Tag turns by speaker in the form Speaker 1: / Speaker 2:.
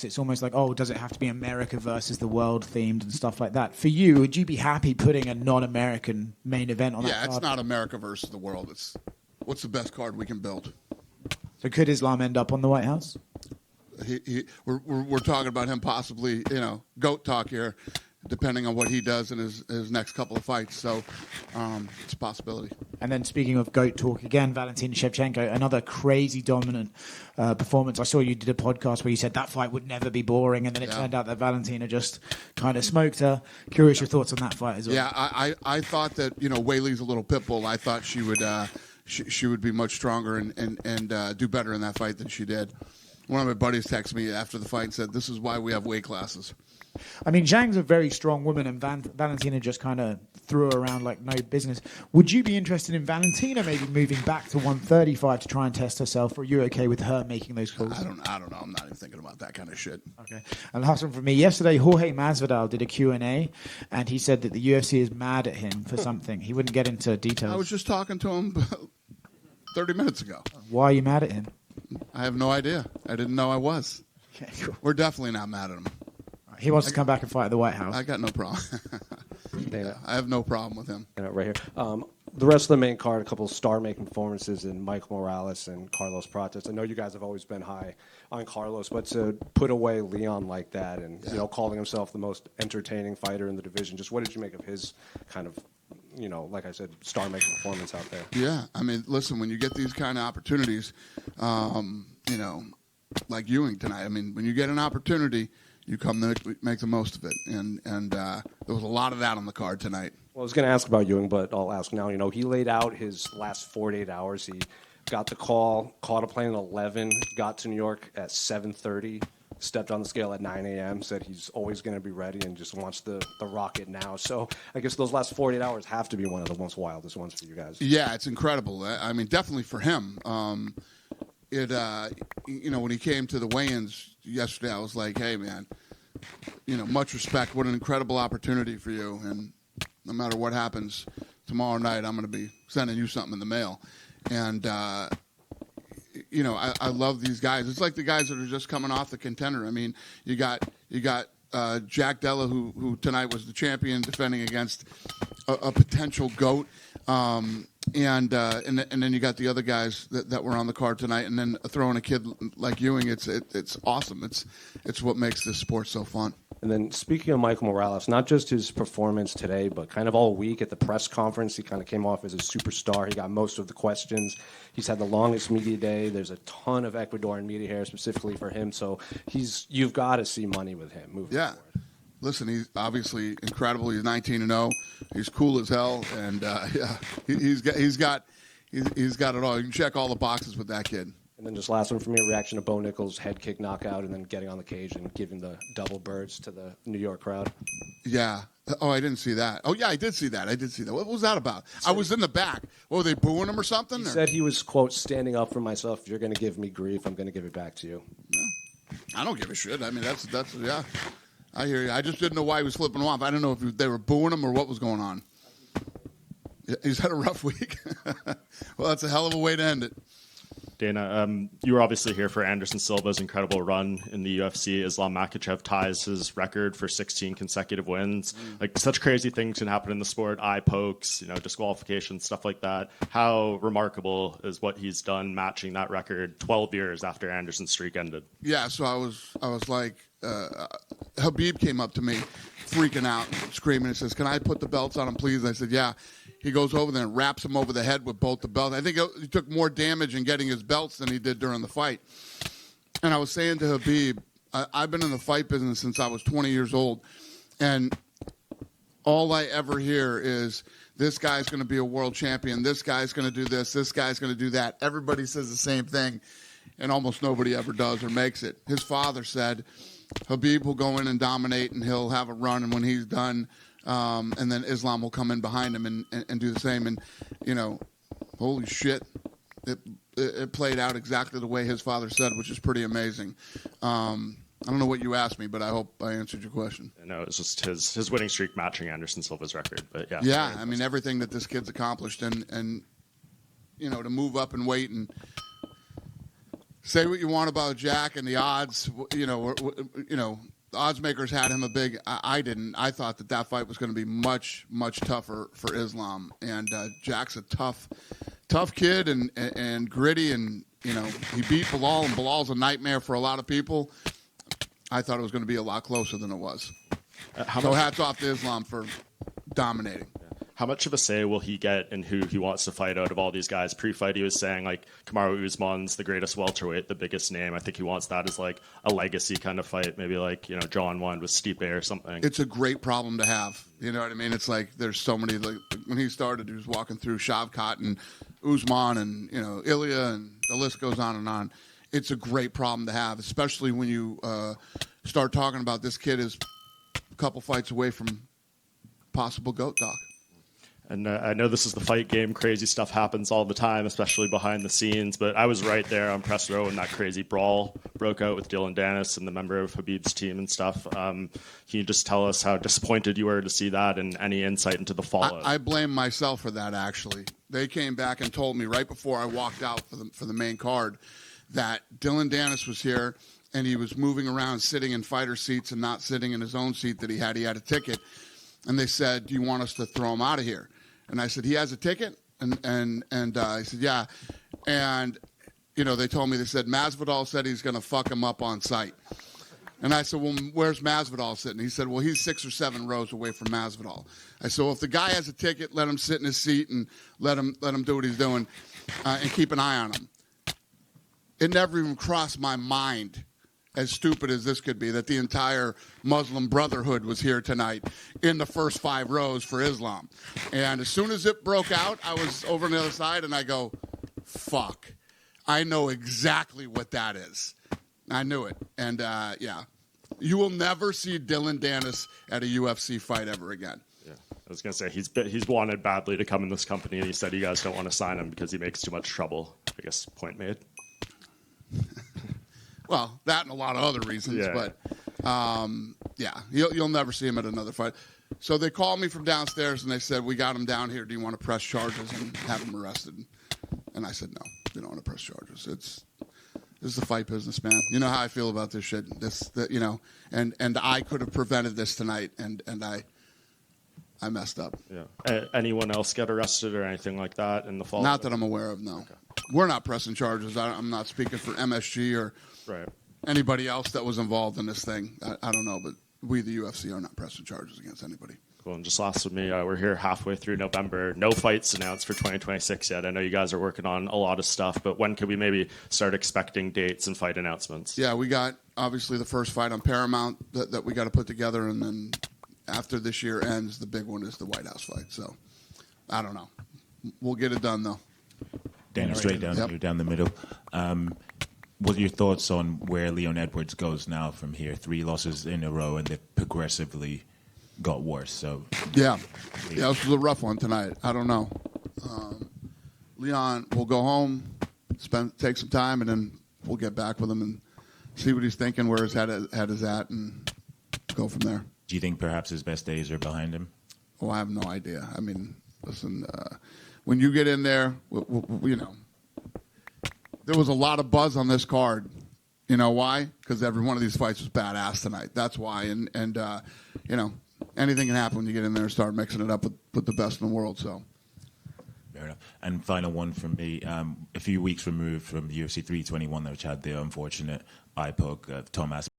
Speaker 1: it's almost like, oh, does it have to be America versus the world themed and stuff like that? For you, would you be happy putting a non-American main event on that card?
Speaker 2: Yeah, it's not America versus the world. It's what's the best card we can build.
Speaker 1: So could Islam end up on the White House?
Speaker 2: We're talking about him possibly, GOAT talk here, depending on what he does in his next couple of fights. So it's a possibility.
Speaker 1: And then speaking of GOAT talk again, Valentina Shevchenko, another crazy dominant performance. I saw you did a podcast where you said that fight would never be boring, and then it turned out that Valentina just kind of smoked her. Curious your thoughts on that fight as well.
Speaker 2: Yeah, I thought that, Weili's a little pit bull. I thought she would she would be much stronger and do better in that fight than she did. One of my buddies texted me after the fight and said, this is why we have weight classes.
Speaker 1: I mean, Zhang's a very strong woman, and Valentina just kind of threw her around like no business. Would you be interested in Valentina maybe moving back to 135 to try and test herself, or are you okay with her making those calls?
Speaker 2: I don't know. I'm not even thinking about that kind of shit.
Speaker 1: Okay. And last one from me. Yesterday, Jorge Masvidal did a Q&A, and he said that the UFC is mad at him for something. He wouldn't get into details.
Speaker 2: I was just talking to him 30 minutes ago.
Speaker 1: Why are you mad at him?
Speaker 2: I have no idea. I didn't know I was.
Speaker 1: Okay, cool.
Speaker 2: We're definitely not mad at him.
Speaker 1: He wants to come back and fight at the White House.
Speaker 2: I got no problem. I have no problem with him.
Speaker 3: Right here. The rest of the main card, a couple of star-making performances in Mike Morales and Carlos Prates. I know you guys have always been high on Carlos, but to put away Leon like that and calling himself the most entertaining fighter in the division, just what did you make of his kind of, like I said, star-making performance out there?
Speaker 2: Yeah, I mean, listen, when you get these kind of opportunities, like Ewing tonight, I mean, when you get an opportunity, you come to make the most of it. And there was a lot of that on the card tonight.
Speaker 3: Well, I was going to ask about Ewing, but I'll ask now. He laid out his last 48 hours. He got the call, caught a plane at 11, got to New York at 7:30, stepped on the scale at 9 a.m., said he's always going to be ready and just wants the rocket now. So I guess those last 48 hours have to be one of the most wildest ones for you guys.
Speaker 2: Yeah, it's incredible. I mean, definitely for him. When he came to the weigh-ins yesterday, I was like, hey, man, much respect. What an incredible opportunity for you. And no matter what happens tomorrow night, I'm going to be sending you something in the mail. And, I love these guys. It's like the guys that are just coming off the contender. I mean, you got Jack Della, who tonight was the champion, defending against a potential GOAT. And then you got the other guys that were on the card tonight, and then throwing a kid like Ewing, it's awesome. It's what makes this sport so fun.
Speaker 3: And then speaking of Michael Morales, not just his performance today, but kind of all week at the press conference, he kind of came off as a superstar. He got most of the questions. He's had the longest media day. There's a ton of Ecuadorian media here specifically for him. So you've got to see money with him moving forward.
Speaker 2: Listen, he's obviously incredible. He's 19-0. He's cool as hell, and he's got it all. You can check all the boxes with that kid.
Speaker 3: And then just last one from me, a reaction to Bo Nickal' head kick knockout and then getting on the cage and giving the double birds to the New York crowd.
Speaker 2: Yeah. Oh, I didn't see that. Oh, yeah, I did see that. What was that about? I was in the back. Were they booing him or something?
Speaker 3: He said he was, quote, standing up for myself. If you're going to give me grief, I'm going to give it back to you.
Speaker 2: Yeah. I don't give a shit. I mean, that's yeah. I hear you. I just didn't know why he was flipping him off. I didn't know if they were booing him or what was going on. He's had a rough week. Well, that's a hell of a way to end it.
Speaker 4: Dana, you were obviously here for Anderson Silva's incredible run in the UFC. Islam Makhachev ties his record for 16 consecutive wins. Like, such crazy things can happen in the sport. Eye pokes, disqualifications, stuff like that. How remarkable is what he's done, matching that record 12 years after Anderson's streak ended?
Speaker 2: Yeah, so I was like, Habib came up to me, freaking out, screaming, and says, "Can I put the belts on him, please?" And I said, "Yeah." He goes over there and wraps him over the head with both the belts. I think he took more damage in getting his belts than he did during the fight. And I was saying to Habib, I've been in the fight business since I was 20 years old, and all I ever hear is, this guy's going to be a world champion, this guy's going to do this guy's going to do that. Everybody says the same thing, and almost nobody ever does or makes it. His father said, Habib will go in and dominate, and he'll have a run, and when he's done, and then Islam will come in behind him and do the same. And, holy shit, it played out exactly the way his father said, which is pretty amazing. I don't know what you asked me, but I hope I answered your question.
Speaker 4: No, it's just his winning streak matching Anderson Silva's record. But yeah.
Speaker 2: Yeah, I mean, everything that this kid's accomplished and to move up and weight and say what you want about Jack and the odds. The odds makers had him a big. I didn't. I thought that fight was going to be much, much tougher for Islam. And Jack's a tough kid and gritty, and he beat Bilal, and Bilal's a nightmare for a lot of people. I thought it was going to be a lot closer than it was. So hats off to Islam for dominating.
Speaker 4: How much of a say will he get in who he wants to fight out of all these guys? Pre-fight, he was saying, like, Kamaru Usman's the greatest welterweight, the biggest name. I think he wants that as, like, a legacy kind of fight. Maybe, like, John won with Stipe or something.
Speaker 2: It's a great problem to have. You know what I mean? It's like there's so many. Like, when he started, he was walking through Shavkat and Usman and, Ilya, and the list goes on and on. It's a great problem to have, especially when you start talking about this kid is a couple fights away from possible GOAT talk.
Speaker 4: And I know this is the fight game. Crazy stuff happens all the time, especially behind the scenes. But I was right there on press row when that crazy brawl broke out with Dylan Dennis and the member of Khabib's team and stuff. Can you just tell us how disappointed you were to see that and any insight into the fallout?
Speaker 2: I blame myself for that, actually. They came back and told me right before I walked out for the main card that Dylan Dennis was here and he was moving around sitting in fighter seats and not sitting in his own seat that he had. He had a ticket. And they said, do you want us to throw him out of here? And I said, he has a ticket? And I said, yeah. And, they told me, they said, Masvidal said he's going to fuck him up on sight. And I said, well, where's Masvidal sitting? He said, well, he's 6 or 7 rows away from Masvidal. I said, well, if the guy has a ticket, let him sit in his seat and let him do what he's doing and keep an eye on him. It never even crossed my mind, as stupid as this could be, that the entire Muslim Brotherhood was here tonight in the first 5 rows for Islam. And as soon as it broke out, I was over on the other side, and I go, fuck. I know exactly what that is. I knew it. And, yeah. You will never see Dylan Dennis at a UFC fight ever again.
Speaker 4: Yeah, I was going to say, he's wanted badly to come in this company, and he said you guys don't want to sign him because he makes too much trouble. I guess point made.
Speaker 2: Well, that and a lot of other reasons,
Speaker 4: yeah.
Speaker 2: But yeah, you'll never see him at another fight. So they called me from downstairs and they said, we got him down here. Do you want to press charges and have him arrested? And I said, no, we don't want to press charges. This is the fight business, man. You know how I feel about this shit. And I could have prevented this tonight, and I messed up.
Speaker 4: Yeah. Anyone else get arrested or anything like that in the fall?
Speaker 2: Not that I'm aware of, no. Okay. We're not pressing charges. I'm not speaking for MSG or anybody else that was involved in this thing. I don't know, but we, the UFC, are not pressing charges against anybody.
Speaker 4: Cool. And just last with me, we're here halfway through November. No fights announced for 2026 yet. I know you guys are working on a lot of stuff, but when can we maybe start expecting dates and fight announcements?
Speaker 2: Yeah, we got, obviously, the first fight on Paramount that we got to put together, and then after this year ends, the big one is the White House fight. So, I don't know. We'll get it done, though.
Speaker 5: Danny, straight down here, down the middle. What are your thoughts on where Leon Edwards goes now from here? 3 losses in a row, and they've progressively got worse. So
Speaker 2: yeah, this was a rough one tonight. I don't know. Leon will go home, take some time, and then we'll get back with him and see what he's thinking, where his head is at, and go from there.
Speaker 5: Do you think perhaps his best days are behind him?
Speaker 2: Oh, I have no idea. I mean, listen, when you get in there, there was a lot of buzz on this card. You know why? Because every one of these fights was badass tonight. That's why. And anything can happen when you get in there and start mixing it up with the best in the world. So.
Speaker 5: Fair enough. And final one from me. A few weeks removed from UFC 321, which had the unfortunate eye poke of Tom Aspinall.